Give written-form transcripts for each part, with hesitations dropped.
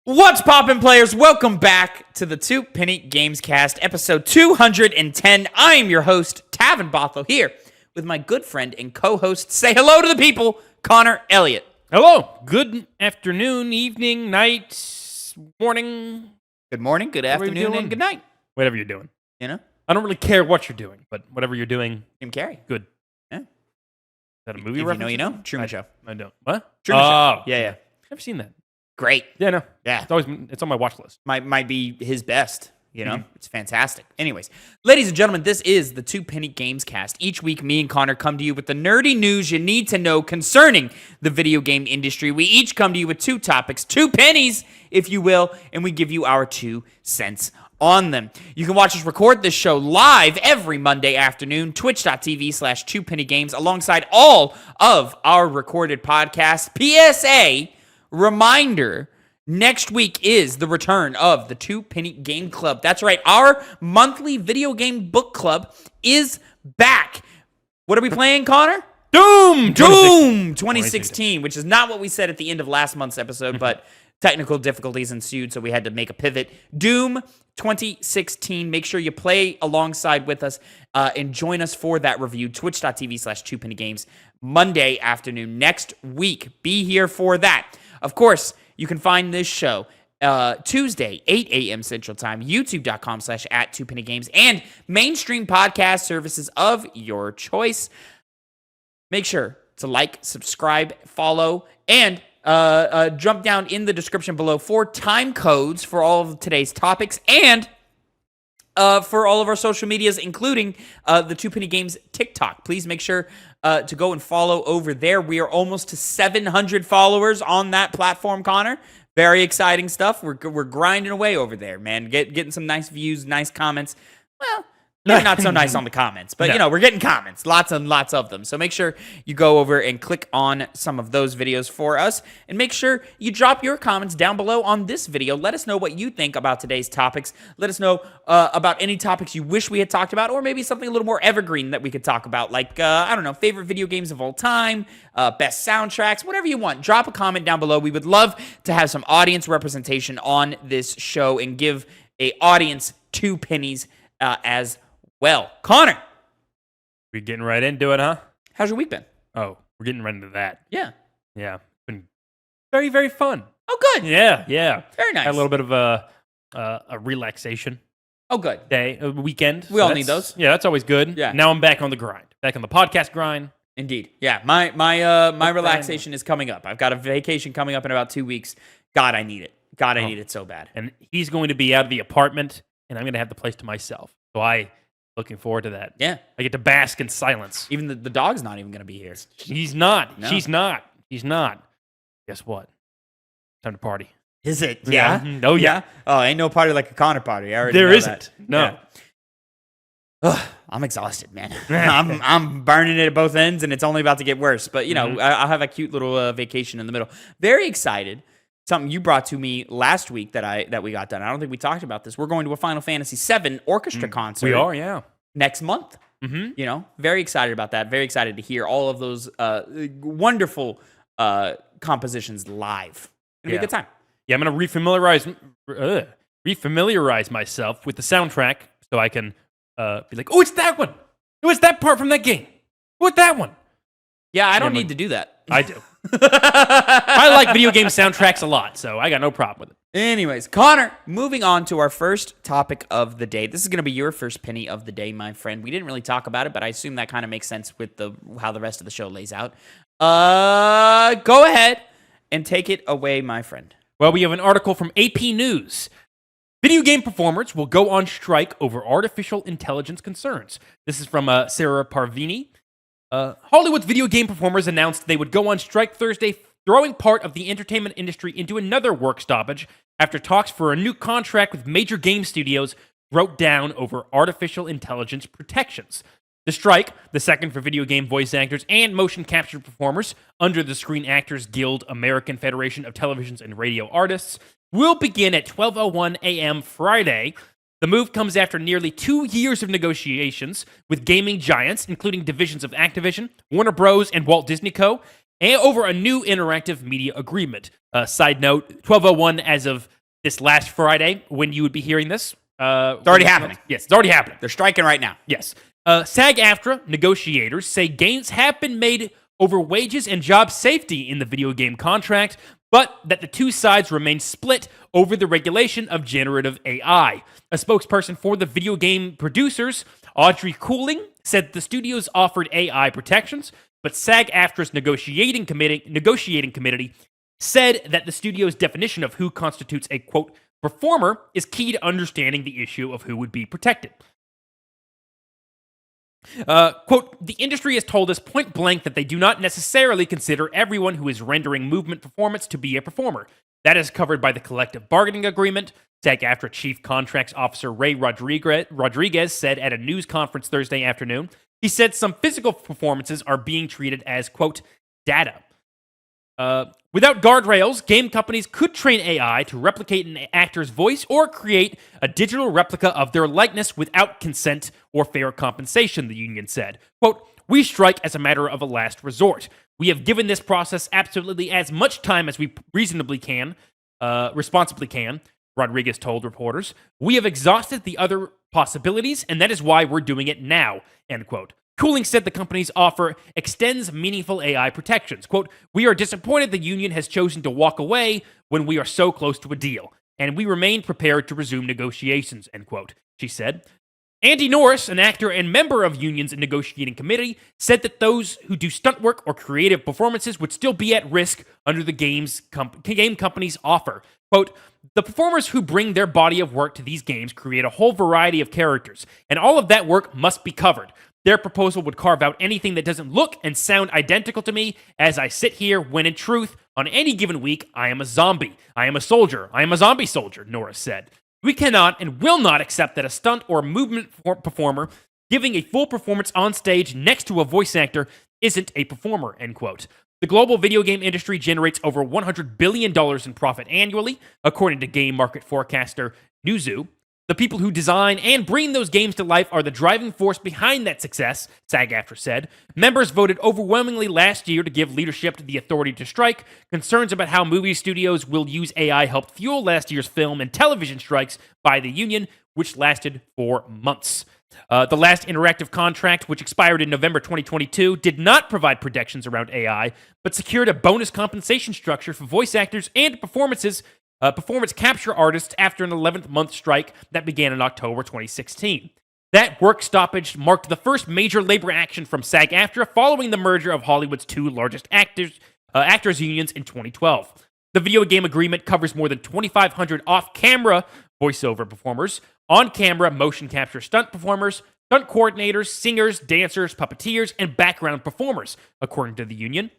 What's poppin', players? Welcome back to the Two Penny Gamescast, episode 210. I am your host, Tavin Bothel, here with my good friend and co-host. Say hello to the people, Connor Elliott. Hello. Good afternoon, evening, night, morning. Good morning, good afternoon, and good night. Whatever you're doing. You know? I don't really care what you're doing, but whatever you're doing, Jim Carrey. good. Yeah. Is that a movie If reference? you know. Truman Show. I don't. What? Truman Show. Oh. Yeah. Never seen that. Great. Yeah, no. Yeah. It's on my watch list. Might be his best. You know, It's fantastic. Anyways, ladies and gentlemen, this is the Two Penny Gamescast. Each week, me and Connor come to you with the nerdy news you need to know concerning the video game industry. We each come to you with two topics, 2 pennies, if you will, and we give you our 2 cents on them. You can watch us record this show live every Monday afternoon, twitch.tv/2pennygames, alongside all of our recorded podcasts. PSA, reminder, next week is the return of the Two Penny Game Club. That's right, our monthly video game book club is back. What are we playing, Connor? Doom 2016, which is not what we said at the end of last month's episode, but technical difficulties ensued, so we had to make a pivot. Doom 2016. Make sure you play alongside with us and join us for that review. Twitch.tv/2pennygames, Monday afternoon next week. Be here for that. Of course, you can find this show Tuesday, 8 a.m. Central Time, youtube.com/@2pennygames, and mainstream podcast services of your choice. Make sure to like, subscribe, follow, and jump down in the description below for time codes for all of today's topics and for all of our social medias, including the Two Penny Games TikTok. Please make sure to go and follow over there. We are almost to 700 followers on that platform, Connor. Very exciting stuff. We're grinding away over there, man. Getting some nice views, nice comments. Well, maybe not so nice on the comments, but you know, we're getting comments, lots and lots of them. So make sure you go over and click on some of those videos for us, and make sure you drop your comments down below on this video. Let us know what you think about today's topics. Let us know about any topics you wish we had talked about, or maybe something a little more evergreen that we could talk about, like, I don't know, favorite video games of all time, best soundtracks, whatever you want. Drop a comment down below. We would love to have some audience representation on this show and give a audience 2 pennies as well. Connor, We're getting right into it, huh? how's your week been? Oh, we're getting right into that. Yeah. Yeah. Been very, very fun. Oh, good. Yeah. Very nice. Had a little bit of a relaxation Oh, good. day, a weekend. We all need those. Yeah, that's always good. Yeah. Now I'm back on the grind. Back on the podcast grind. Indeed. Yeah. My relaxation is coming up. I've got a vacation coming up in about 2 weeks. God, I need it. God, I need it so bad. And he's going to be out of the apartment, and I'm going to have the place to myself. So looking forward to that. Yeah. I get to bask in silence. Even the dog's not even going to be here. He's not. No. She's not. He's not. Guess what? Time to party. Is it? Yeah. Yeah. Oh, yeah. Oh, ain't no party like a Connor party. I already There know isn't. that. No. Yeah. Ugh, I'm exhausted, man. I'm burning it at both ends, and it's only about to get worse. But, you know, I'll have a cute little vacation in the middle. Very excited. Something you brought to me last week that we got done. I don't think we talked about this. We're going to a Final Fantasy VII orchestra concert. We are, yeah. Next month. Mm-hmm. You know, very excited about that. Very excited to hear all of those wonderful compositions live. It'll be a good time. Yeah, I'm going to refamiliarize myself with the soundtrack so I can be like, oh, it's that one. Oh, it's that part from that game. Oh, it's that one. Yeah, I don't need to do that. I do. I like video game soundtracks a lot, so I got no problem with it. Anyways, Connor, moving on to our first topic of the day. This is going to be your first penny of the day, my friend. We didn't really talk about it, but I assume that kind of makes sense with how the rest of the show lays out. Go ahead and take it away, my friend. Well, we have an article from AP News. Video game performers will go on strike over artificial intelligence concerns. This is from Sarah Parvini. Hollywood's video game performers announced they would go on strike Thursday, throwing part of the entertainment industry into another work stoppage after talks for a new contract with major game studios broke down over artificial intelligence protections. The strike, the second for video game voice actors and motion capture performers under the Screen Actors Guild American Federation of Television and Radio Artists, will begin at 12:01 a.m. Friday. The move comes after nearly 2 years of negotiations with gaming giants, including divisions of Activision, Warner Bros., and Walt Disney Co., and over a new interactive media agreement. Side note, 12:01 as of this last Friday, when you would be hearing this. It's already happening. Yes, it's already happening. They're striking right now. Yes. SAG-AFTRA negotiators say gains have been made over wages and job safety in the video game contract, but that the two sides remain split over the regulation of generative AI. A spokesperson for the video game producers, Audrey Cooling, said the studios offered AI protections, but SAG-AFTRA's negotiating committee said that the studio's definition of who constitutes a, quote, performer is key to understanding the issue of who would be protected. Quote, the industry has told us point blank that they do not necessarily consider everyone who is rendering movement performance to be a performer. That is covered by the collective bargaining agreement. SAG-AFTRA Chief Contracts Officer Ray Rodriguez said at a news conference Thursday afternoon. He said some physical performances are being treated as, quote, data. Without guardrails, game companies could train AI to replicate an actor's voice or create a digital replica of their likeness without consent or fair compensation, the union said. Quote, we strike as a matter of a last resort. We have given this process absolutely as much time as we responsibly can, Rodriguez told reporters. We have exhausted the other possibilities, and that is why we're doing it now, end quote. Cooling said the company's offer extends meaningful AI protections. Quote, we are disappointed the union has chosen to walk away when we are so close to a deal, and we remain prepared to resume negotiations, end quote, she said. Andy Norris, an actor and member of union's negotiating committee, said that those who do stunt work or creative performances would still be at risk under the game company's offer. Quote, the performers who bring their body of work to these games create a whole variety of characters, and all of that work must be covered. Their proposal would carve out anything that doesn't look and sound identical to me as I sit here when in truth, on any given week, I am a zombie. I am a soldier. I am a zombie soldier, Norris said. We cannot and will not accept that a stunt or movement performer giving a full performance on stage next to a voice actor isn't a performer, end quote. The global video game industry generates over $100 billion in profit annually, according to game market forecaster Newzoo. The people who design and bring those games to life are the driving force behind that success, SAG-AFTRA said. Members voted overwhelmingly last year to give leadership to the authority to strike. Concerns about how movie studios will use AI helped fuel last year's film and television strikes by the union, which lasted for months. The last interactive contract, which expired in November 2022, did not provide protections around AI, but secured a bonus compensation structure for voice actors and performance capture artists after an 11th-month strike that began in October 2016. That work stoppage marked the first major labor action from SAG-AFTRA following the merger of Hollywood's two largest actors unions in 2012. The video game agreement covers more than 2,500 off-camera voiceover performers, on-camera motion capture stunt performers, stunt coordinators, singers, dancers, puppeteers, and background performers, according to the union.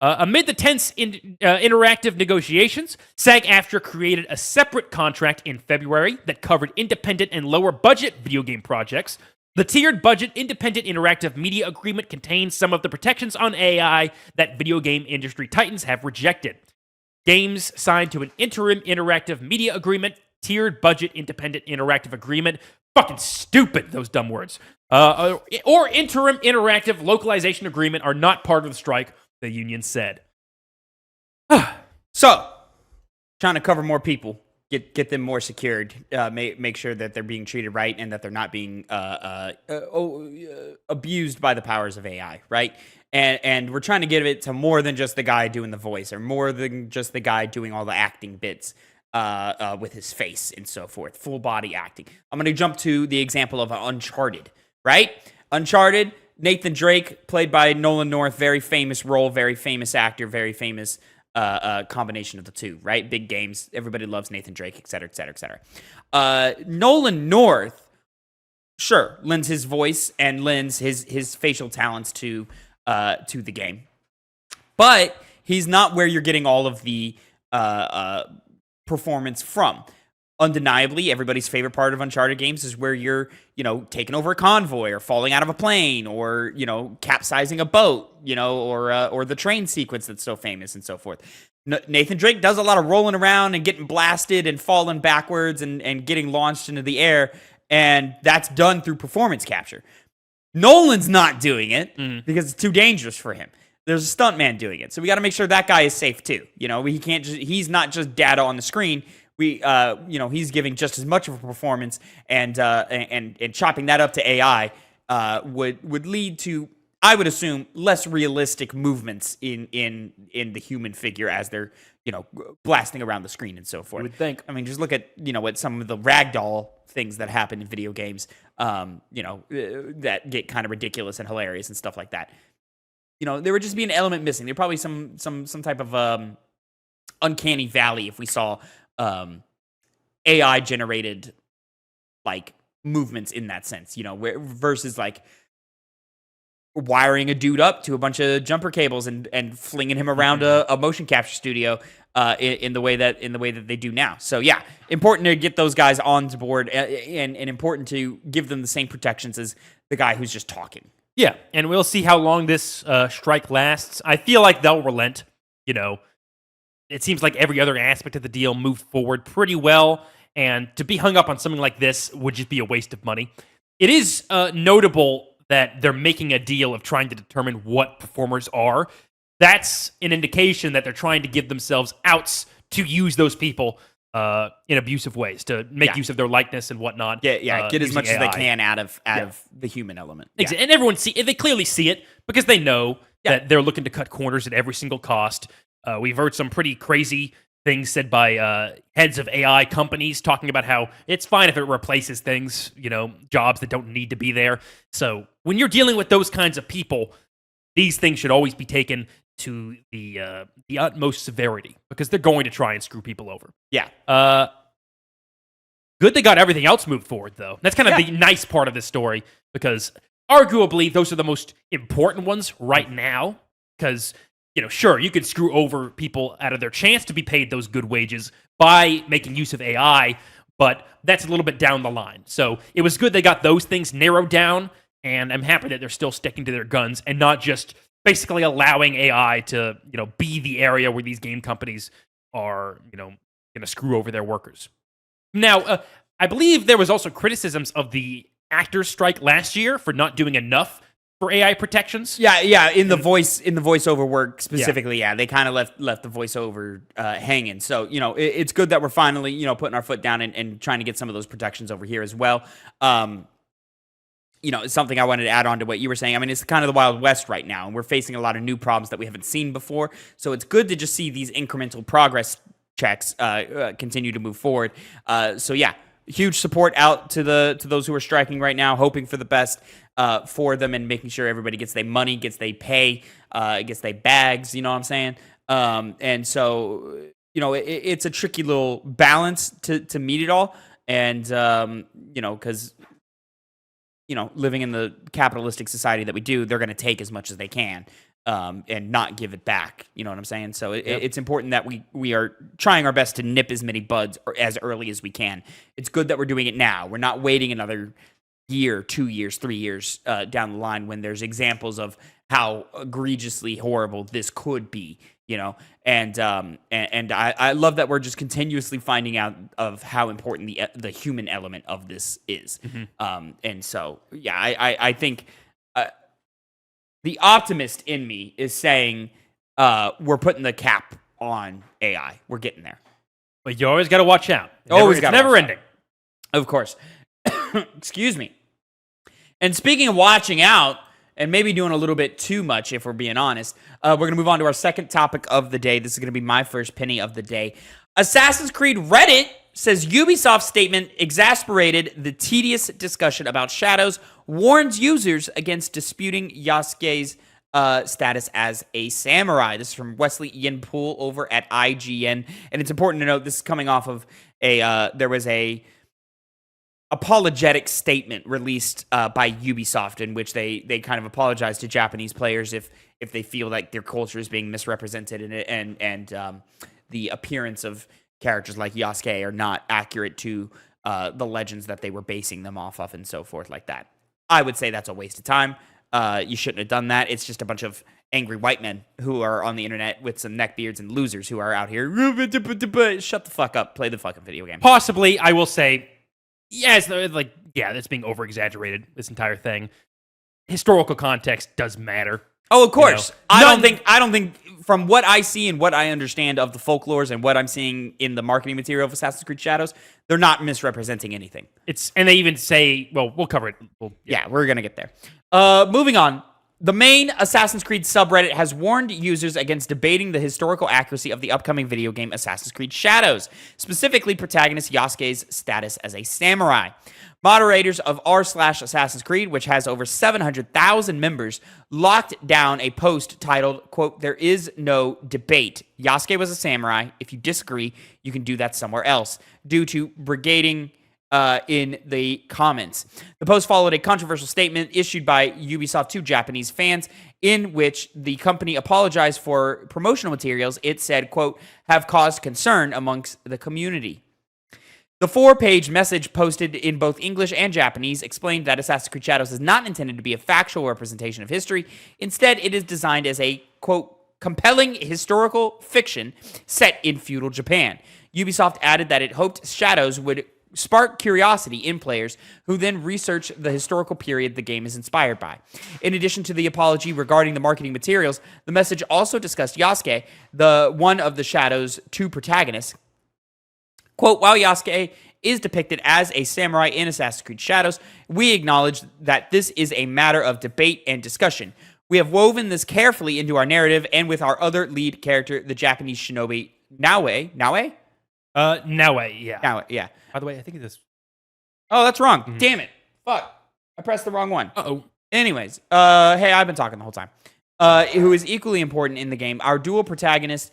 Amid the tense interactive negotiations, SAG-AFTRA created a separate contract in February that covered independent and lower-budget video game projects. The tiered budget independent interactive media agreement contains some of the protections on AI that video game industry titans have rejected. Games signed to an interim interactive media agreement, tiered budget independent interactive agreement, fucking stupid, those dumb words, or interim interactive localization agreement are not part of the strike, the union said. So, trying to cover more people, get them more secured, make sure that they're being treated right and that they're not being abused by the powers of AI, right? And we're trying to give it to more than just the guy doing the voice or more than just the guy doing all the acting bits with his face and so forth, full body acting. I'm going to jump to the example of Uncharted, right? Uncharted, Nathan Drake, played by Nolan North, very famous role, very famous actor, very famous combination of the two, right? Big games. Everybody loves Nathan Drake, et cetera, et cetera, et cetera. Nolan North, sure, lends his voice and lends his facial talents to the game. But he's not where you're getting all of the performance from. undeniably, everybody's favorite part of Uncharted games is where you're, taking over a convoy or falling out of a plane or, capsizing a boat, or the train sequence that's so famous and so forth. Nathan Drake does a lot of rolling around and getting blasted and falling backwards and getting launched into the air, and that's done through performance capture. Nolan's not doing it because it's too dangerous for him. There's a stuntman doing it, so we got to make sure that guy is safe too. He's not just data on the screen. He's giving just as much of a performance, and chopping that up to AI would lead to, I would assume, less realistic movements in the human figure as they're blasting around the screen and so forth. You would think. I mean, just look at what some of the ragdoll things that happen in video games, that get kind of ridiculous and hilarious and stuff like that. There would just be an element missing. There'd probably some type of uncanny valley if we saw AI generated like movements in that sense, versus like wiring a dude up to a bunch of jumper cables and flinging him around a motion capture studio in the way that they do now. So yeah, important to get those guys on board and important to give them the same protections as the guy who's just talking. Yeah, and we'll see how long this strike lasts. I feel like they'll relent. It seems like every other aspect of the deal moved forward pretty well, and to be hung up on something like this would just be a waste of money. It is notable that they're making a deal of trying to determine what performers are. That's an indication that they're trying to give themselves outs to use those people in abusive ways, to make use of their likeness and whatnot. Get as much as they can out of the human element. Exactly. And everyone they clearly see it because they know that they're looking to cut corners at every single cost. We've heard some pretty crazy things said by heads of AI companies talking about how it's fine if it replaces things, jobs that don't need to be there. So when you're dealing with those kinds of people, these things should always be taken to the utmost severity because they're going to try and screw people over. Yeah. Good they got everything else moved forward, though. That's kind of the nice part of this story because arguably those are the most important ones right now because sure, you could screw over people out of their chance to be paid those good wages by making use of AI, but that's a little bit down the line. So it was good they got those things narrowed down, and I'm happy that they're still sticking to their guns and not just basically allowing AI to, be the area where these game companies are, going to screw over their workers. Now, I believe there was also criticisms of the actors' strike last year for not doing enough for AI protections. Yeah, in the voiceover work specifically, they kind of left the voiceover hanging. So, it's good that we're finally, putting our foot down and trying to get some of those protections over here as well. It's something I wanted to add on to what you were saying. I mean, it's kind of the Wild West right now, and we're facing a lot of new problems that we haven't seen before. So it's good to just see these incremental progress checks continue to move forward. Huge support out to those who are striking right now, hoping for the best for them and making sure everybody gets their money, gets their pay, gets their bags, you know what I'm saying? And so, it's a tricky little balance to meet it all. And, because, living in the capitalistic society that we do, they're going to take as much as they can and not give it back. You know what I'm saying? So it's important that we are trying our best to nip as many buds as early as we can. It's good that we're doing it now. We're not waiting another year, 2 years, 3 years down the line when there's examples of how egregiously horrible this could be, and I love that we're just continuously finding out of how important the human element of this is. And so, I think the optimist in me is saying we're putting the cap on AI. We're getting there. But you always got to watch out. It's never ending. Of course. Excuse me. And speaking of watching out, and maybe doing a little bit too much, if we're being honest, we're going to move on to our second topic of the day. This is going to be my first penny of the day. Assassin's Creed Reddit says Ubisoft's statement exasperated the tedious discussion about shadows, warns users against disputing Yasuke's status as a samurai. This is from Wesley Ian Poole over at IGN. And it's important to note this is coming off of there was a apologetic statement released by Ubisoft in which they kind of apologized to Japanese players if they feel like their culture is being misrepresented and the appearance of characters like Yasuke are not accurate to the legends that they were basing them off of and so forth like that. I would say that's a waste of time. You shouldn't have done that. It's just a bunch of angry white men who are on the internet with some neckbeards and losers who are out here. Shut the fuck up. Play the fucking video game. Possibly, I will say, yes, that's being over-exaggerated, this entire thing. Historical context does matter. Oh, of course. I don't think from what I see and what I understand of the folklores and what I'm seeing in the marketing material of Assassin's Creed Shadows, they're not misrepresenting anything. And they even say, well, we'll cover it. Yeah, we're going to get there. Moving on. The main Assassin's Creed subreddit has warned users against debating the historical accuracy of the upcoming video game Assassin's Creed Shadows, specifically protagonist Yasuke's status as a samurai. Moderators of r/Assassin's Creed, which has over 700,000 members, locked down a post titled, quote, "There is no debate. Yasuke was a samurai. If you disagree, you can do that somewhere else," due to brigading in the comments. The post followed a controversial statement issued by Ubisoft to Japanese fans, in which the company apologized for promotional materials it said, quote, "have caused concern amongst the community." The 4-page message posted in both English and Japanese explained that Assassin's Creed Shadows is not intended to be a factual representation of history. Instead, it is designed as a, quote, "compelling historical fiction set in feudal Japan." Ubisoft added that it hoped Shadows would spark curiosity in players who then research the historical period the game is inspired by. In addition to the apology regarding the marketing materials, the message also discussed Yasuke, one of the Shadow's two protagonists. Quote, "While Yasuke is depicted as a samurai in Assassin's Creed Shadows, we acknowledge that this is a matter of debate and discussion. We have woven this carefully into our narrative and with our other lead character, the Japanese shinobi Naoe. Naoe, yeah. Naoe, yeah. By the way, I think it's... Oh, that's wrong. Mm-hmm. Damn it. Fuck. I pressed the wrong one. Uh-oh. Anyways, hey, I've been talking the whole time. Who is equally important in the game, our dual protagonists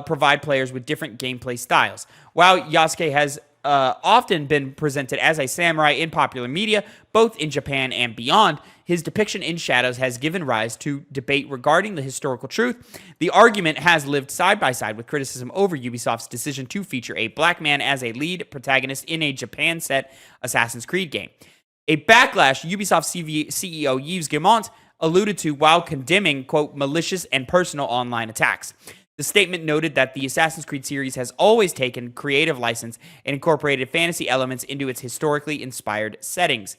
provide players with different gameplay styles. While Yasuke has often been presented as a samurai in popular media, both in Japan and beyond, his depiction in Shadows has given rise to debate regarding the historical truth. The argument has lived side by side with criticism over Ubisoft's decision to feature a black man as a lead protagonist in a Japan-set Assassin's Creed game. A backlash Ubisoft CEO Yves Guillemot alluded to while condemning, quote, "malicious and personal online attacks." The statement noted that the Assassin's Creed series has always taken creative license and incorporated fantasy elements into its historically inspired settings.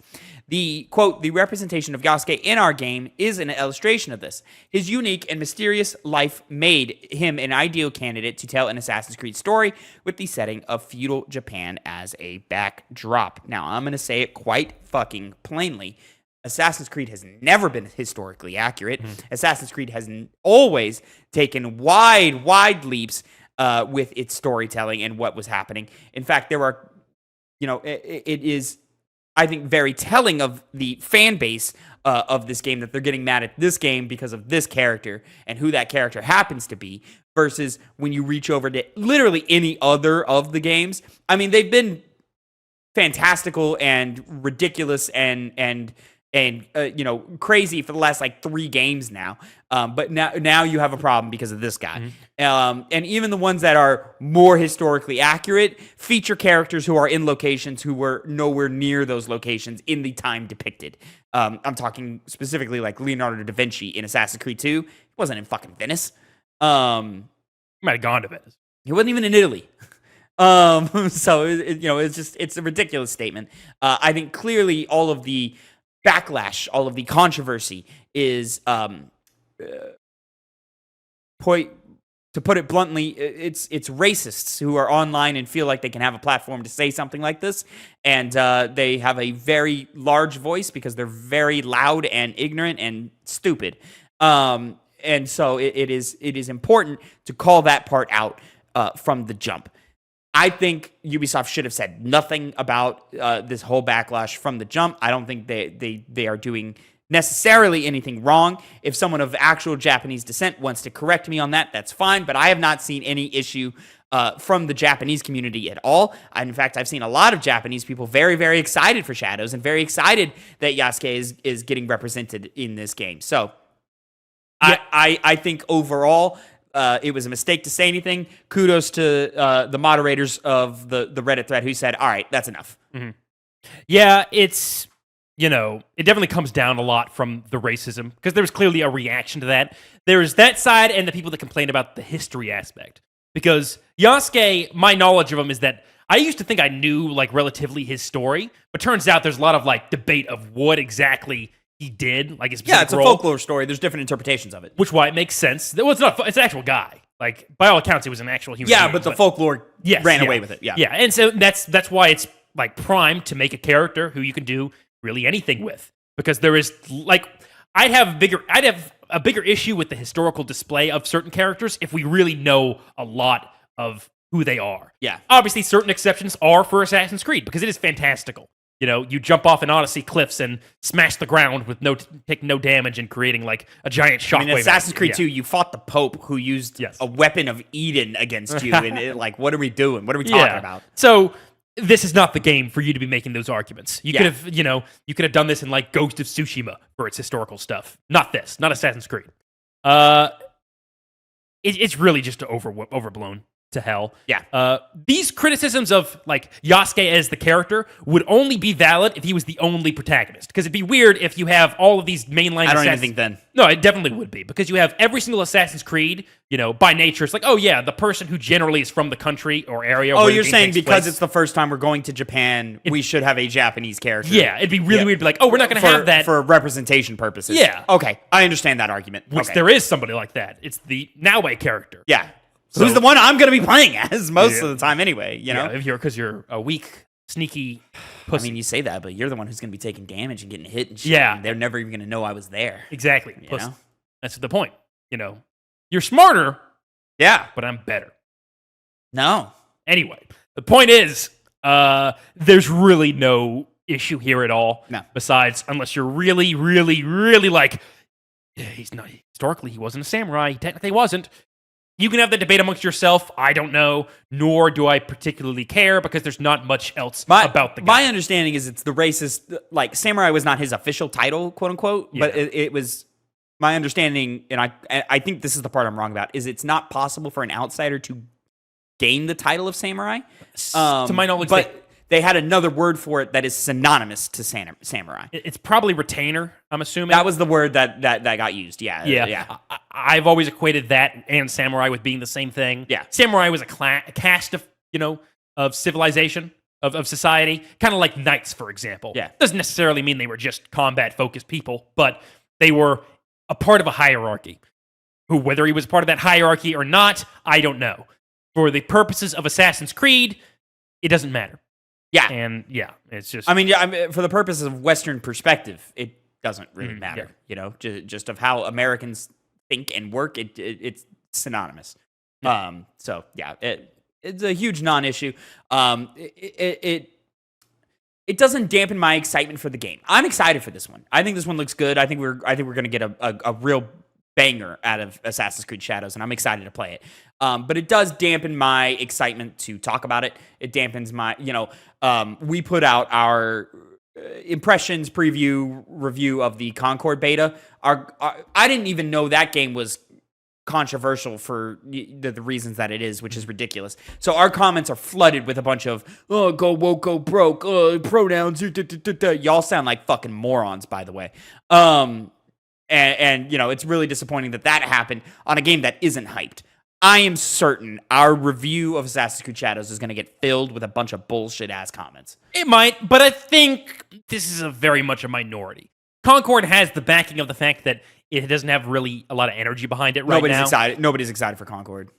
The, quote, "the representation of Yasuke in our game is an illustration of this. His unique and mysterious life made him an ideal candidate to tell an Assassin's Creed story with the setting of feudal Japan as a backdrop." Now, I'm going to say it quite fucking plainly. Assassin's Creed has never been historically accurate. Assassin's Creed has always taken wide leaps with its storytelling and what was happening. In fact, there are, it is, I think, very telling of the fan base of this game that they're getting mad at this game because of this character and who that character happens to be, versus when you reach over to literally any other of the games. I mean, they've been fantastical and ridiculous and crazy for the last 3 games now. But now you have a problem because of this guy. Mm-hmm. And even the ones that are more historically accurate feature characters who are in locations who were nowhere near those locations in the time depicted. I'm talking specifically like Leonardo da Vinci in Assassin's Creed 2. He wasn't in fucking Venice. He might have gone to Venice. He wasn't even in Italy. So it's a ridiculous statement. I think clearly all of the backlash, all of the controversy is, to put it bluntly, it's racists who are online and feel like they can have a platform to say something like this, and they have a very large voice because they're very loud and ignorant and stupid. And so it is important to call that part out from the jump. I think Ubisoft should have said nothing about this whole backlash from the jump. I don't think they are doing necessarily anything wrong. If someone of actual Japanese descent wants to correct me on that, that's fine. But I have not seen any issue from the Japanese community at all. In fact, I've seen a lot of Japanese people very, very excited for Shadows and very excited that Yasuke is getting represented in this game. So yeah. I think overall, it was a mistake to say anything. Kudos to the moderators of the Reddit thread who said, all right, that's enough. Mm-hmm. Yeah, it's, it definitely comes down a lot from the racism, because there was clearly a reaction to that. There's that side and the people that complain about the history aspect. Because Yasuke, my knowledge of him is that I used to think I knew, relatively his story, but turns out there's a lot of, debate of what exactly he did, his specific it's a role. folklore story. There's different interpretations of it. Which why it makes sense. Well, it's not. It's an actual guy. By all accounts, he was an actual human being. Yeah, but the folklore ran away with it. Yeah. Yeah, and so that's why it's, prime to make a character who you can do really anything with. Because there is, I'd have a bigger issue with the historical display of certain characters if we really know a lot of who they are. Yeah. Obviously, certain exceptions are for Assassin's Creed, because it is fantastical. You jump off an Odyssey cliffs and smash the ground with take no damage and creating a giant shockwave. In Assassin's Creed 2, you fought the Pope who used a weapon of Eden against you. And what are we doing? What are we talking about? So this is not the game for you to be making those arguments. You could have, you could have done this in Ghost of Tsushima for its historical stuff. Not this, not Assassin's Creed. It's really just overblown to hell. Yeah. These criticisms of Yasuke as the character would only be valid if he was the only protagonist. Because it'd be weird if you have all of these mainline. I don't even think then. No, it definitely would be, because you have every single Assassin's Creed. By nature, it's the person who generally is from the country or area. Oh, where you're saying because place. it's the first time we're going to Japan, we should have a Japanese character. Yeah, it'd be really weird to be we're not going to have that for representation purposes. Yeah. Okay, I understand that argument. Which there is somebody like that. It's the Naue character. Yeah. Who's the one I'm going to be playing as most of the time anyway, Yeah, because you're a weak, sneaky pussy. I mean, you say that, but you're the one who's going to be taking damage and getting hit and shit. Yeah. And they're never even going to know I was there. Exactly. You know? That's the point. You're smarter, Yeah. but I'm better. No. Anyway, the point is, there's really no issue here at all. No. Besides, unless you're really, really, really he's not, historically, he wasn't a samurai. He technically wasn't. You can have the debate amongst yourself. I don't know, nor do I particularly care, because there's not much else about the guy. My understanding is it's the racist, samurai was not his official title, quote unquote, but it was, my understanding, and I think this is the part I'm wrong about, is it's not possible for an outsider to gain the title of samurai. To my knowledge, but they had another word for it that is synonymous to samurai. It's probably retainer, I'm assuming. That was the word that got used. Yeah. I've always equated that and samurai with being the same thing. Yeah. Samurai was a caste of, of civilization, of society, kind of like knights, for example. Yeah. Doesn't necessarily mean they were just combat-focused people, but they were a part of a hierarchy. Whether he was part of that hierarchy or not, I don't know. For the purposes of Assassin's Creed, it doesn't matter. Yeah. And it's just... I mean, for the purposes of Western perspective, it doesn't really matter. Just of how Americans think and work, it's synonymous. Yeah. So yeah, it's a huge non-issue. It doesn't dampen my excitement for the game. I'm excited for this one. I think this one looks good. I think we're going to get a real banger out of Assassin's Creed Shadows, and I'm excited to play it. But it does dampen my excitement to talk about it. It dampens my, we put out our impressions preview review of the Concord beta. I didn't even know that game was controversial for the reasons that it is, which is ridiculous. So our comments are flooded with a bunch of, go woke, go broke, pronouns. Y'all sound like fucking morons, by the way. And it's really disappointing that happened on a game that isn't hyped. I am certain our review of Assassin's Creed Shadows is going to get filled with a bunch of bullshit-ass comments. It might, but I think this is very much a minority. Concord has the backing of the fact that it doesn't have really a lot of energy behind it now. Nobody's excited for Concord.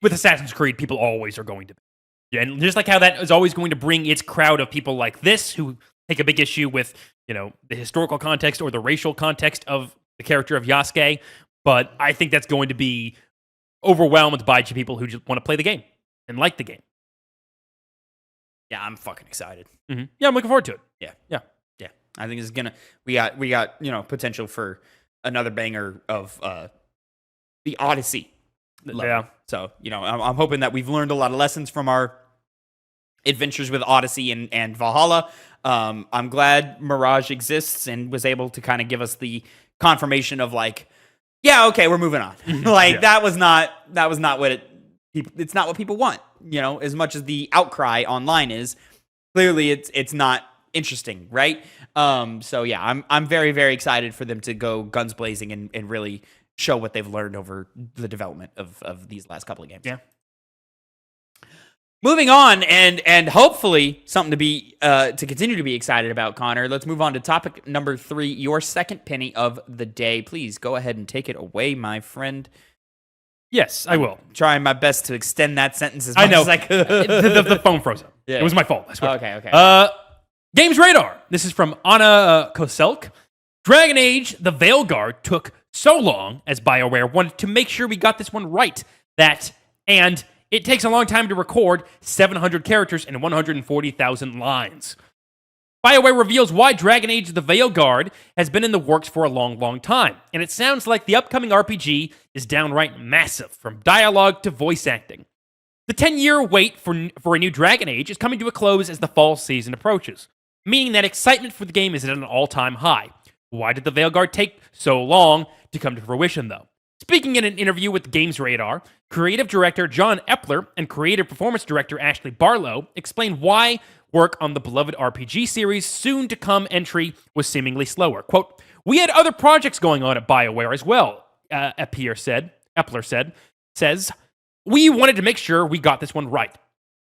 With Assassin's Creed, people always are going to be. And just like how that is always going to bring its crowd of people like this who take a big issue with, the historical context or the racial context of the character of Yasuke. But I think that's going to be overwhelmed by people who just want to play the game and like the game. Yeah, I'm fucking excited. Mm-hmm. Yeah, I'm looking forward to it. Yeah. I think it's gonna. We got potential for another banger of the Odyssey. Yeah. So I'm hoping that we've learned a lot of lessons from our adventures with Odyssey and Valhalla. I'm glad Mirage exists and was able to kind of give us the confirmation of yeah, okay, we're moving on. Like Yeah. that was not what it's not what people want, as much as the outcry online is. Clearly it's not interesting, right? So yeah, I'm very, very excited for them to go guns blazing and really show what they've learned over the development of these last couple of games. Yeah. Moving on, and hopefully something to continue to be excited about, Connor. Let's move on to topic number 3, your second penny of the day. Please go ahead and take it away, my friend. Yes, I will. Trying my best to extend that sentence as much as I could. the phone froze up. Yeah. It was my fault. I swear. Okay. Games Radar. This is from Anna Koselk. Dragon Age: The Veilguard took so long, as BioWare wanted to make sure we got this one right, and it takes a long time to record 700 characters and 140,000 lines. BioWare reveals why Dragon Age: The Veilguard has been in the works for a long, long time, and it sounds like the upcoming RPG is downright massive, from dialogue to voice acting. The 10-year wait for a new Dragon Age is coming to a close as the fall season approaches, meaning that excitement for the game is at an all-time high. Why did The Veilguard take so long to come to fruition, though? Speaking in an interview with Games Radar, creative director John Epler and creative performance director Ashley Barlow explained why work on the beloved RPG series' soon-to-come entry was seemingly slower. Quote, "We had other projects going on at BioWare as well," Epler says. "We wanted to make sure we got this one right."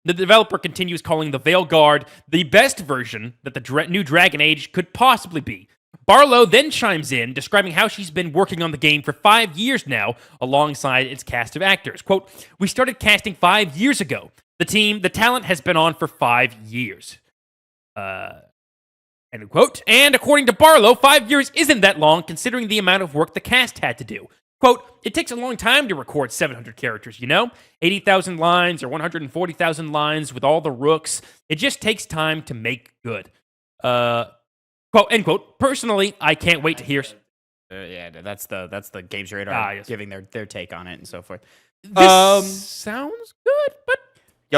The developer continues calling the Veilguard the best version that the new Dragon Age could possibly be. Barlow then chimes in, describing how she's been working on the game for 5 years now, alongside its cast of actors. Quote, "We started casting 5 years ago. The talent has been on for 5 years." End quote. And according to Barlow, 5 years isn't that long considering the amount of work the cast had to do. Quote, "It takes a long time to record 700 characters, 80,000 lines or 140,000 lines with all the rooks. It just takes time to make good." Quote, end quote. "Personally, I can't wait to hear..." Yeah, that's the Games Radar Yes. giving their take on it and so forth. This sounds good, but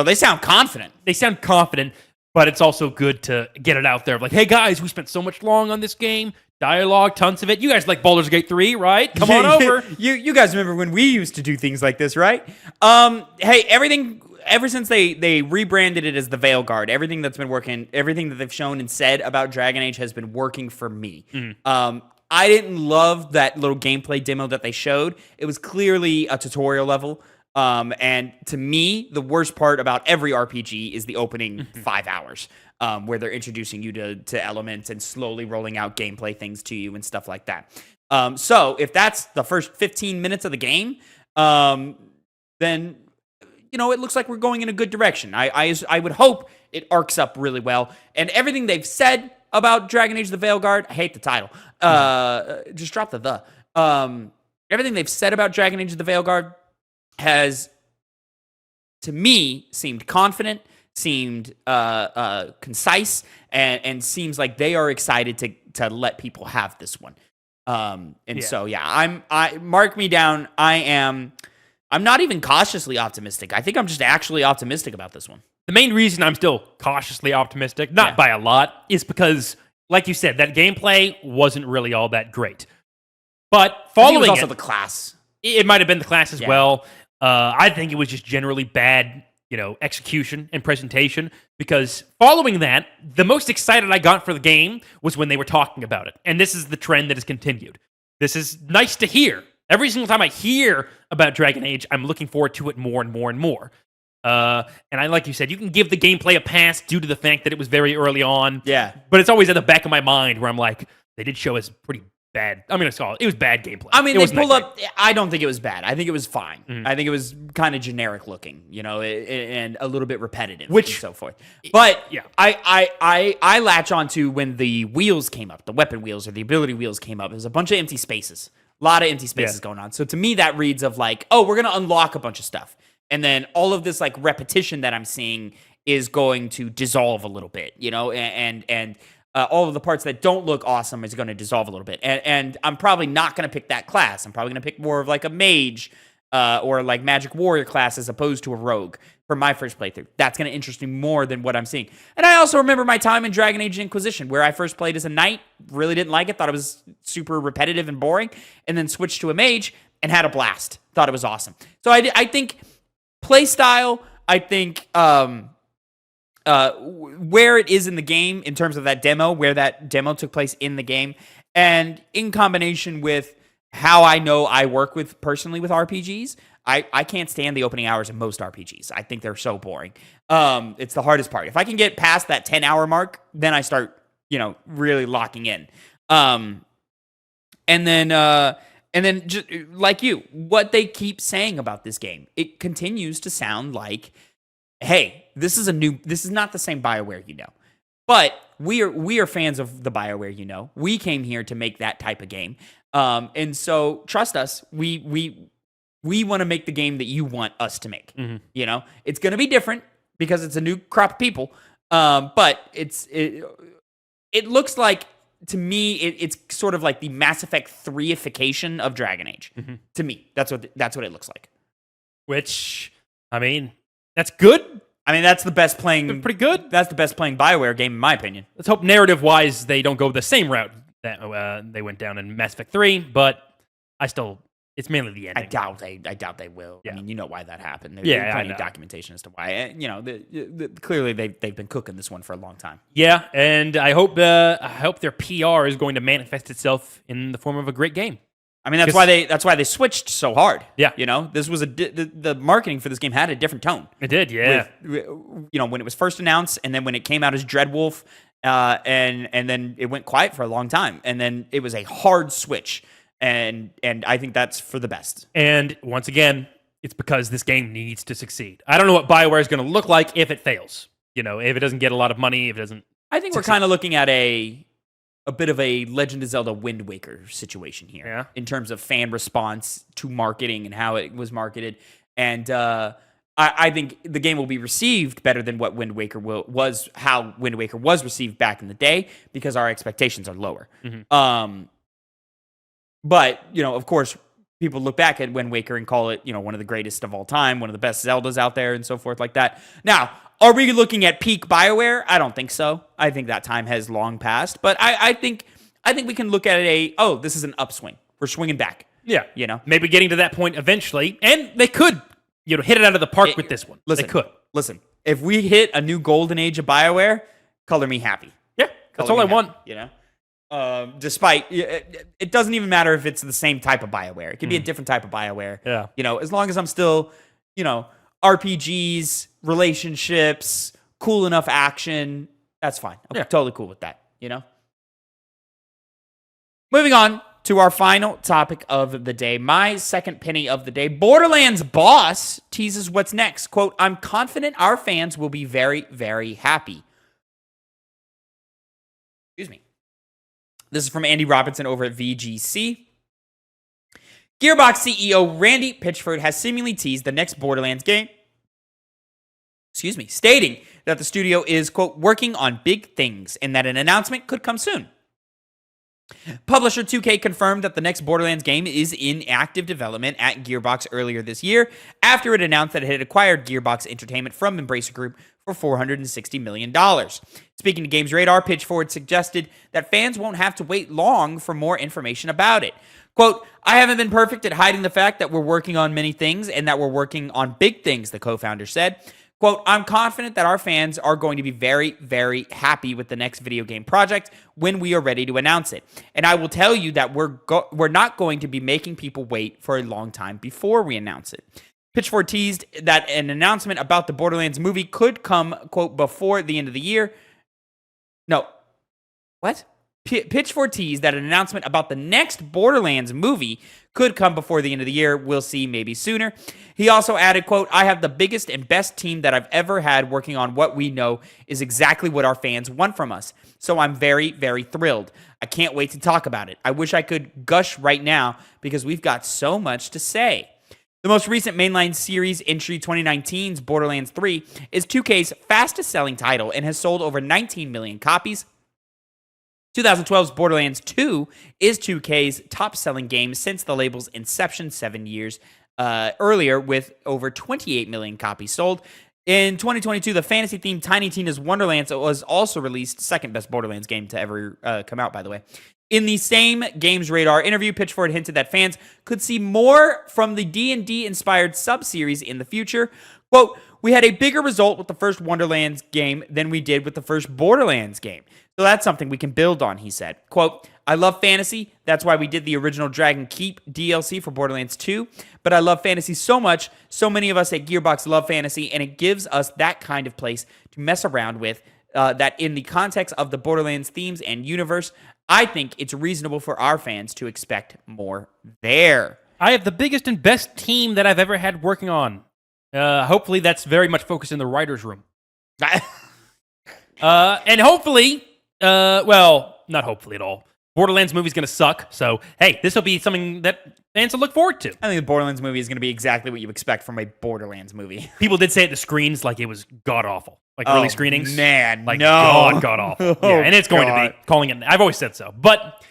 They sound confident. they sound confident, but it's also good to get it out there. Like, hey guys, we spent so much long on this game. Dialogue, tons of it. You guys like Baldur's Gate 3, right? Come on over. You guys remember when we used to do things like this, right? Hey, everything ever since they rebranded it as the Veilguard, everything that's been working, everything that they've shown and said about Dragon Age has been working for me. I didn't love that little gameplay demo that they showed. It was clearly a tutorial level. And to me, the worst part about every RPG is the opening 5 hours, where they're introducing you to elements and slowly rolling out gameplay things to you and stuff like that. So if that's the first 15 minutes of the game, then it looks like we're going in a good direction. I would hope it arcs up really well. And everything they've said about Dragon Age: The Veilguard, I hate the title. Just drop the. Everything they've said about Dragon Age: The Veilguard has, to me, seemed confident, seemed concise, and seems like they are excited to let people have this one. So I mark me down. I'm not even cautiously optimistic. I think I'm just actually optimistic about this one. The main reason I'm still cautiously optimistic, not by a lot, is because, like you said, that gameplay wasn't really all that great. But following it was also the class. It might have been the class as well. I think it was just generally bad, execution and presentation, because following that, the most excited I got for the game was when they were talking about it. And this is the trend that has continued. This is nice to hear. Every single time I hear about Dragon Age, I'm looking forward to it more and more and more. And like you said, you can give the gameplay a pass due to the fact that it was very early on. Yeah. But it's always at the back of my mind where I'm like, they did show us pretty bad. I'm going to call it. It was bad gameplay. I mean, they pulled up. I don't think it was bad. I think it was fine. I think it was kind of generic looking, and a little bit repetitive, and so forth. But yeah, I latch on to when the wheels came up, the weapon wheels or the ability wheels came up. There's a bunch of empty spaces, a lot of empty spaces going on. So to me, that reads of like, oh, we're gonna unlock a bunch of stuff, and then all of this like repetition that I'm seeing is going to dissolve a little bit, and all of the parts that don't look awesome is going to dissolve a little bit. And I'm probably not going to pick that class. I'm probably going to pick more of like a mage or like magic warrior class as opposed to a rogue. for my first playthrough. That's going to interest me more than what I'm seeing. And I also remember my time in Dragon Age Inquisition, where I first played as a knight, really didn't like it, thought it was super repetitive and boring, and then switched to a mage and had a blast. Thought it was awesome. So I think play style, I think where it is in the game in terms of that demo, where that demo took place in the game, and in combination with how I know I work with personally with RPGs, I can't stand the opening hours of most RPGs. I think they're so boring. It's the hardest part. If I can get past that 10-hour mark, then I start, really locking in. And then just like you, what they keep saying about this game, it continues to sound like, hey, this is not the same BioWare but we are fans of the BioWare We came here to make that type of game. And so trust us, we want to make the game that you want us to make. Mm-hmm. It's going to be different because it's a new crop of people. But it looks like, to me, it's sort of like the Mass Effect 3ification of Dragon Age. Mm-hmm. To me, that's what it looks like. Which, that's good. That's the best playing. Pretty good. That's the best playing BioWare game, in my opinion. Let's hope narrative-wise they don't go the same route that they went down in Mass Effect 3, but it's mainly the ending. I doubt they will. Yeah. You know why that happened. There's plenty of documentation as to why. Clearly they've been cooking this one for a long time. Yeah, and I hope their PR is going to manifest itself in the form of a great game. That's why they switched so hard. Yeah. This was the marketing for this game had a different tone. It did, yeah. When it was first announced, and then when it came out as Dreadwolf, and then it went quiet for a long time, and then it was a hard switch. And I think that's for the best. And once again, it's because this game needs to succeed. I don't know what BioWare is going to look like if it fails. If it doesn't get a lot of money, if it doesn't. I think succeed. We're kind of looking at a bit of a Legend of Zelda Wind Waker situation here, yeah, in terms of fan response to marketing and how it was marketed. And I think the game will be received better than what Wind Waker how Wind Waker was received back in the day, because our expectations are lower. Mm-hmm. But, of course, people look back at Wind Waker and call it, one of the greatest of all time, one of the best Zeldas out there, and so forth like that. Now, are we looking at peak BioWare? I don't think so. I think that time has long passed. But I think we can look at it this is an upswing. We're swinging back. Yeah. Maybe getting to that point eventually. And they could, hit it out of the park with this one. Listen, they could. Listen, if we hit a new golden age of BioWare, color me happy. Yeah, that's all I want. Despite it doesn't even matter if it's the same type of BioWare. It could be a different type of BioWare. Yeah. As long as I'm still, RPGs, relationships, cool enough action, that's fine. I'm totally cool with that, Moving on to our final topic of the day, my second penny of the day. Borderlands boss teases what's next. Quote, "I'm confident our fans will be very, very happy." Excuse me. This is from Andy Robinson over at VGC. Gearbox CEO Randy Pitchford has seemingly teased the next Borderlands game, stating that the studio is, quote, "working on big things," and that an announcement could come soon. Publisher 2K confirmed that the next Borderlands game is in active development at Gearbox earlier this year, after it announced that it had acquired Gearbox Entertainment from Embracer Group for $460 million. Speaking to Games Radar, Pitchford suggested that fans won't have to wait long for more information about it. Quote, "I haven't been perfect at hiding the fact that we're working on many things and that we're working on big things," the co-founder said. Quote, "I'm confident that our fans are going to be very, very happy with the next video game project when we are ready to announce it. And I will tell you that we're not going to be making people wait for a long time before we announce it." Pitchford teased that an announcement about the Borderlands movie could come, quote, before the end of the year. No. What? Pitchford teased that an announcement about the next Borderlands movie could come before the end of the year. We'll see, maybe sooner. He also added, quote, "I have the biggest and best team that I've ever had working on what we know is exactly what our fans want from us. So I'm very, very thrilled. I can't wait to talk about it. I wish I could gush right now because we've got so much to say." The most recent mainline series entry, 2019's Borderlands 3, is 2K's fastest-selling title and has sold over 19 million copies. 2012's Borderlands 2 is 2K's top-selling game since the label's inception 7 years earlier, with over 28 million copies sold. In 2022, the fantasy-themed Tiny Tina's Wonderlands was also released, second best Borderlands game to ever come out, by the way. In the same Games Radar interview, Pitchford hinted that fans could see more from the D&D-inspired sub-series in the future. Quote, we had a bigger result with the first Wonderlands game than we did with the first Borderlands game. So that's something we can build on, he said. Quote, I love fantasy. That's why we did the original Dragon Keep DLC for Borderlands 2. But I love fantasy so much. So many of us at Gearbox love fantasy, and it gives us that kind of place to mess around with. That in the context of the Borderlands themes and universe, I think it's reasonable for our fans to expect more there. I have the biggest and best team that I've ever had working on. Hopefully that's very much focused in the writer's room. And hopefully, well, not hopefully at all. Borderlands movie's going to suck, so hey, this will be something that fans will look forward to. I think the Borderlands movie is going to be exactly what you expect from a Borderlands movie. People did say at the screens like it was god-awful. Like early screenings. Man, like no. god-awful. Yeah, and it's going to be calling it. I've always said so. But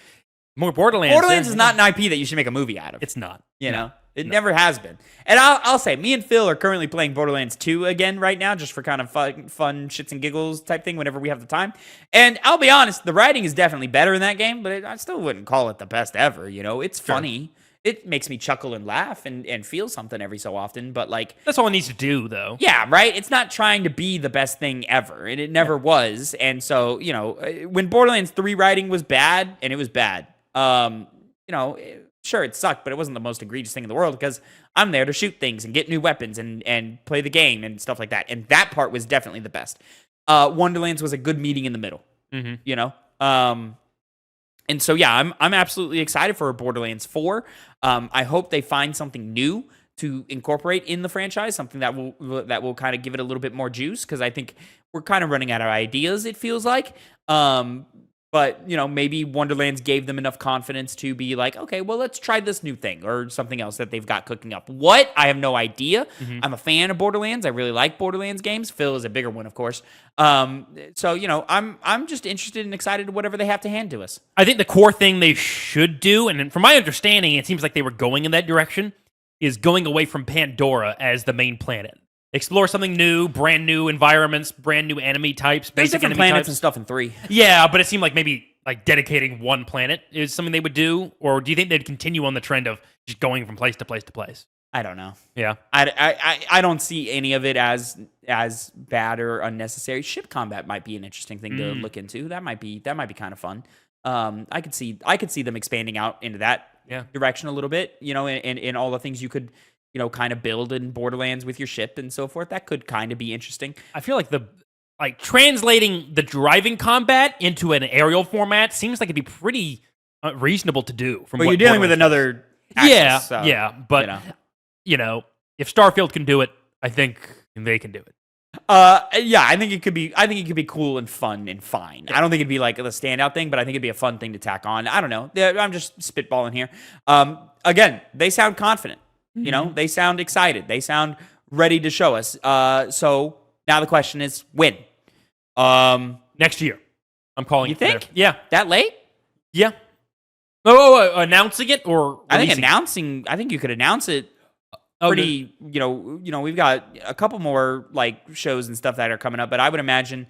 more Borderlands. Borderlands is not an IP that you should make a movie out of. It's not. You know? It never has been. And I'll say, me and Phil are currently playing Borderlands 2 again right now, just for kind of fun shits and giggles type thing whenever we have the time. And I'll be honest, the writing is definitely better in that game, but I still wouldn't call it the best ever. You know, it's funny. It makes me chuckle and laugh and feel something every so often, but like... That's all it needs to do, though. Yeah, right? It's not trying to be the best thing ever, and it never was. And so, you know, when Borderlands 3 writing was bad, and it was bad, you know... Sure, it sucked, but it wasn't the most egregious thing in the world because I'm there to shoot things and get new weapons and play the game and stuff like that. And that part was definitely the best. Wonderlands was a good meeting in the middle, you know? And so, yeah, I'm absolutely excited for Borderlands 4. I hope they find something new to incorporate in the franchise, something that will kind of give it a little bit more juice because I think we're kind of running out of ideas, it feels like. But, you know, maybe Wonderlands gave them enough confidence to be like, okay, well, let's try this new thing or something else that they've got cooking up. What? I have no idea. I'm a fan of Borderlands. I really like Borderlands games. Phil is a bigger one, of course. So, you know, I'm just interested and excited to whatever they have to hand to us. I think the core thing they should do, and from my understanding, it seems like they were going in that direction, is going away from Pandora as the main planet. Explore something new, brand new environments, brand new enemy types, There's basic different enemy planets types. and stuff in 3. Yeah, but it seemed like maybe like dedicating one planet is something they would do, or do you think they'd continue on the trend of just going from place to place to place? I don't know. Yeah, I don't see any of it as bad or unnecessary. Ship combat might be an interesting thing to look into. That might be kind of fun. I could see them expanding out into that direction a little bit. You know, and all the things you could, you know, kind of build in Borderlands with your ship and so forth. That could kind of be interesting. I feel like translating the driving combat into an aerial format seems like it'd be pretty reasonable to do. But you're dealing with another axis, but you know, if Starfield can do it, I think they can do it. Yeah, I think it could be cool and fun and fine. Yeah. I don't think it'd be like the standout thing, but I think it'd be a fun thing to tack on. I don't know. I'm just spitballing here. Again, they sound confident. You know, they sound excited. They sound ready to show us. So now the question is when? Next year. I'm calling you it. You think? Yeah. That late? Yeah. Oh, announcing it or releasing? I think you could announce it pretty, you know, we've got a couple more like shows and stuff that are coming up, but I would imagine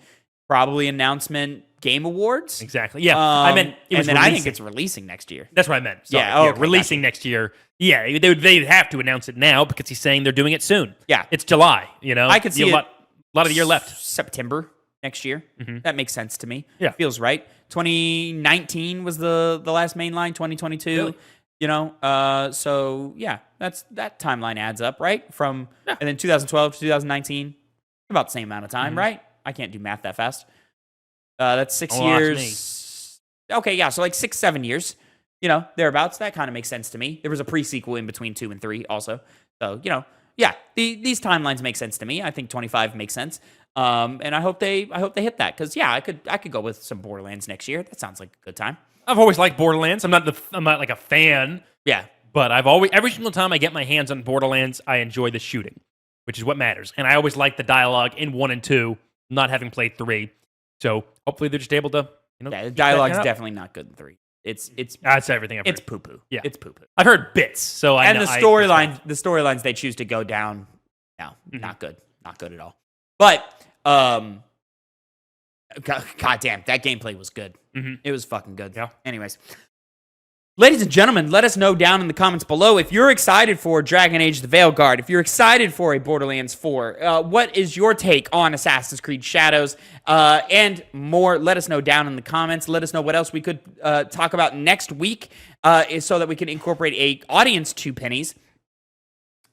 probably announcement Game Awards. Exactly. Yeah. I meant it was and then releasing. I think it's releasing next year. That's what I meant. Sorry. Yeah. Okay, releasing next year. Yeah. They'd have to announce it now because he's saying they're doing it soon. Yeah. It's July, you know. I could see a lot of the year left. September next year. That makes sense to me. Yeah. Feels right. 2019 was the last main line, 2022. Really? You know, so yeah, that timeline adds up, right? And then 2012 to 2019, about the same amount of time, right? I can't do math that fast. That's 6 years. Okay, yeah, so like 6-7 years, you know, thereabouts. That kind of makes sense to me. There was a pre-sequel in between 2 and 3 also. So, you know, yeah, these timelines make sense to me. I think 25 makes sense. And I hope they hit that because yeah, I could go with some Borderlands next year. That sounds like a good time. I've always liked Borderlands. I'm not like a fan. Yeah. But every single time I get my hands on Borderlands, I enjoy the shooting, which is what matters. And I always like the dialogue in 1 and 2, not having played 3. So hopefully they're just able to, you know. Yeah, the dialogue's definitely not good in 3. It's that's everything I've heard. It's poo-poo. Yeah. It's poo-poo. I've heard bits. So I know. And the storylines they choose to go down, no, not good. Not good at all. But God damn, that gameplay was good. It was fucking good. Yeah. Anyways. Ladies and gentlemen, let us know down in the comments below if you're excited for Dragon Age the Veilguard, if you're excited for a Borderlands 4, what is your take on Assassin's Creed Shadows, and more. Let us know down in the comments. Let us know what else we could talk about next week so that we can incorporate a audience 2 pennies.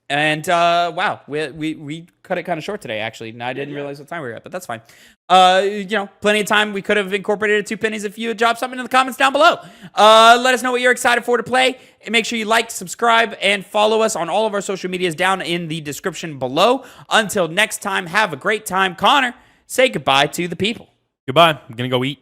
And wow, we cut it kind of short today, actually. And I didn't realize what time we were at, but that's fine. Plenty of time. We could have incorporated a 2 pennies if you had dropped something in the comments down below. Let us know what you're excited for to play. And make sure you like, subscribe, and follow us on all of our social medias down in the description below. Until next time, have a great time. Connor, say goodbye to the people. Goodbye. I'm going to go eat.